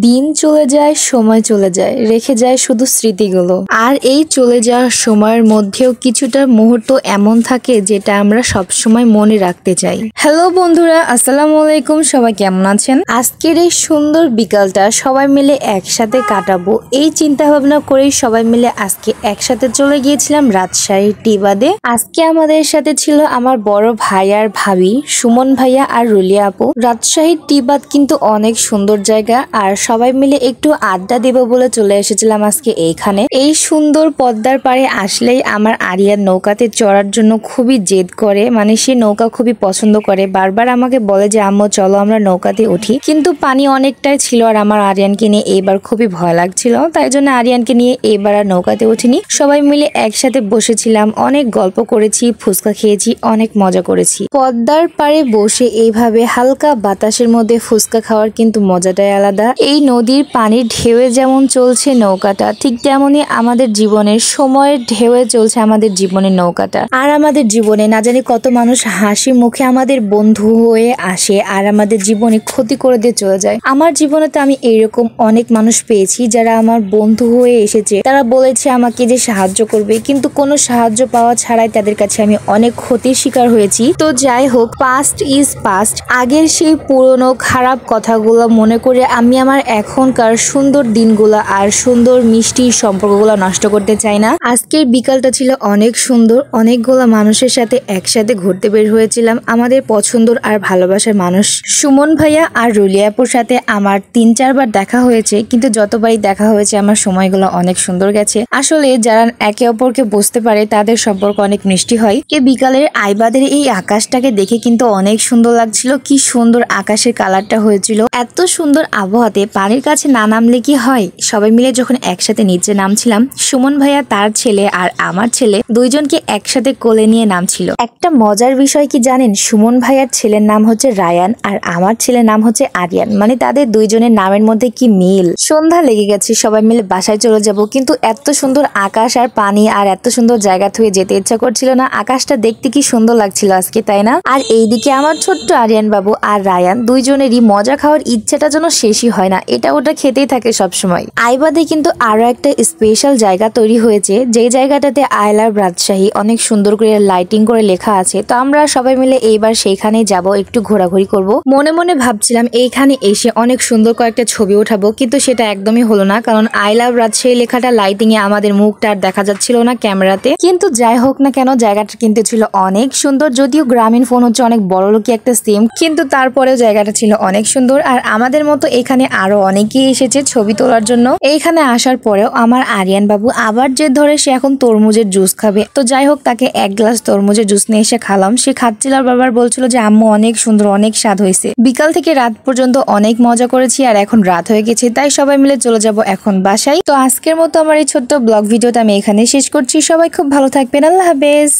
দিন চলে যায়, সময় চলে যায়, রেখে যায় শুধু স্মৃতিগুলো। আর এই চলে যাওয়ার সময়ের মধ্যেও কিছুটা মুহূর্ত এমন থাকে যেটা আমরা সবসময় মনে রাখতে চাই। হ্যালো বন্ধুরা, আসসালামু আলাইকুম। সবাই কেমন আছেন? আজকের এই সুন্দর বিকালটা সবাই মিলে একসাথে কাটাবো, এই চিন্তা ভাবনা করেই সবাই মিলে আজকে একসাথে চলে গিয়েছিলাম রাজশাহীর টিবাদে। আজকে আমাদের সাথে ছিল আমার বড় ভাই আর ভাবি, সুমন ভাইয়া আর রুলিয়া আপু। রাজশাহীর টিবাদ কিন্তু অনেক সুন্দর জায়গা, আর সবাই মিলে একটু আড্ডা দেব বলে চলে এসেছিলাম আজকে এইখানে। এই সুন্দর পদ্মার পাড়ে আসলেই আমার আরিয়ার নৌকাতে চড়ার জন্য খুবই জেদ করে, মানে সে নৌকা খুবই পছন্দ করে। বারবার আমাকে বলে যে আম্মু চলো আমরা নৌকাতে উঠি, কিন্তু পানি অনেকটাই ছিল আর আমার আরিয়ানকে নিয়ে এইবার খুবই ভয় লাগছিল, তাই জন্য আরিয়ানকে নিয়ে এইবার আর নৌকাতে উঠিনি। সবাই মিলে একসাথে বসেছিলাম, অনেক গল্প করেছি, ফুচকা খেয়েছি, অনেক মজা করেছি। পদ্মার পাড়ে বসে এইভাবে হালকা বাতাসের মধ্যে ফুচকা খাওয়ার কিন্তু মজাটাই আলাদা। এই নদীর পানির ঢেউয়ে যেমন চলছে নৌকাটা, ঠিক তেমনই আমাদের জীবনের সময়ের ঢেউয়ে চলছে আমাদের জীবনের নৌকাটা। আর আমাদের জীবনে না জানি কত মানুষ হাসি মুখে আমাদের বন্ধু হয়ে আসে আর আমাদের জীবনে ক্ষতি করে দিয়ে চলে যায়। আমার জীবনে তো আমি এইরকম অনেক মানুষ পেয়েছি যারা আমার বন্ধু হয়ে এসেছে, তারা বলেছে আমাকে যে সাহায্য করবে, কিন্তু কোনো সাহায্য পাওয়া ছাড়াই তাদের কাছে আমি অনেক ক্ষতির শিকার হয়েছি। তো যাই হোক, পাস্ট ইজ পাস্ট। আগের সেই পুরনো খারাপ কথাগুলো মনে করে আমি আমার এখনকার সুন্দর দিনগুলো আর সুন্দর মিষ্টি সম্পর্কগুলো নষ্ট করতে চাই না। আজকের বিকালটা ছিল অনেক সুন্দর, অনেকগুলো মানুষের সাথে একসাথে ঘুরতে বের হয়েছিলাম। আমাদের পছন্দের আর ভালোবাসার মানুষ সুমন ভাইয়া আর রুলিয়াপুর সাথে আমার 3-4 বার দেখা হয়েছে, কিন্তু যতবারই দেখা হয়েছে আমার সময়গুলো অনেক সুন্দর গেছে। আসলে যারা একে অপরকে বুঝতে পারে তাদের সম্পর্ক অনেক মিষ্টি হয়। বিকালের আইবাদের এই আকাশটাকে দেখে কিন্তু অনেক সুন্দর লাগছিল। কি সুন্দর আকাশের কালারটা হয়েছিল। এত সুন্দর আবহাওয়াতে পানির কাছে না নামলে কি হয়? সবাই মিলে যখন একসাথে নিচে নামছিলাম, সুমন ভাইয়া তার ছেলে আর আমার ছেলে দুইজনকে একসাথে কোলে নিয়ে নামছিল। একটা মজার বিষয় কি জানেন? সুমন ভাইয়ার ছেলের নাম হচ্ছে রায়ান আর আমার ছেলের নাম হচ্ছে আরিয়ান, মানে তাদের দুইজনের নামের মধ্যে কি মিল। সন্ধ্যা লেগে গেছে, সবাই মিলে বাসায় চলে যাব, কিন্তু এত সুন্দর আকাশ আর পানি আর এত সুন্দর জায়গা থেকে যেতে ইচ্ছা করছিল না। আকাশটা দেখতে কি সুন্দর লাগছিল আজকে, তাই না? আর এইদিকে আমার ছোট্ট আরিয়ান বাবু আর রায়ান দুইজনেরই মজা খাওয়ার ইচ্ছাটা যেন শেষই হয় না, এটা ওটা খেতেই থাকে সব সময়। আইবাদে কিন্তু আরো একটা স্পেশাল জায়গা তৈরি হয়েছে, যেই জায়গাটাতে আই লাভ রাজশাহী অনেক সুন্দর করে লাইটিং করে লেখা আছে। তো আমরা সবাই মিলে এইবার সেইখানেই যাব, একটু ঘোরাঘুরি করব। মনে মনে ভাবছিলাম এইখানে এসে অনেক সুন্দর কয়েকটা ছবি উঠাবো, কিন্তু সেটা একদমই হলো না, কারণ আই লাভ রাজশাহী লেখাটা লাইটিং এ আমাদের মুখটা আর দেখা যাচ্ছিল না ক্যামেরাতে। কিন্তু যাই হোক না কেন, জায়গাটা কিন্তু ছিল অনেক সুন্দর। যদিও গ্রামীণ ফোন হচ্ছে অনেক বড় লোকই একটা সিম, কিন্তু তারপরেও জায়গাটা ছিল অনেক সুন্দর। আর আমাদের মতো এখানে আরো অনেকেই এসেছে ছবি তোলার জন্য। এইখানে আসার পরেও আমার আরিয়ান বাবু আবার যে ধরে সে এখন তরমুজের জুস খাবে। তো যাই হোক, তাকে 1 গ্লাস তরমুজের জুস নিয়ে এসে খালাম। সে খাচ্ছিল আর বারবার বলছিল যে আম্মু অনেক সুন্দর, অনেক স্বাদ হয়েছে। বিকাল থেকে রাত পর্যন্ত অনেক মজা করেছি, আর এখন রাত হয়ে গেছে, তাই সবাই মিলে চলে যাব এখন বাসায়। তো আজকের মতো আমার এই ছোট্ট ব্লগ ভিডিওটা আমি এখানে শেষ করছি। সবাই খুব ভালো থাকবেন, আল্লাহ হাফেজ।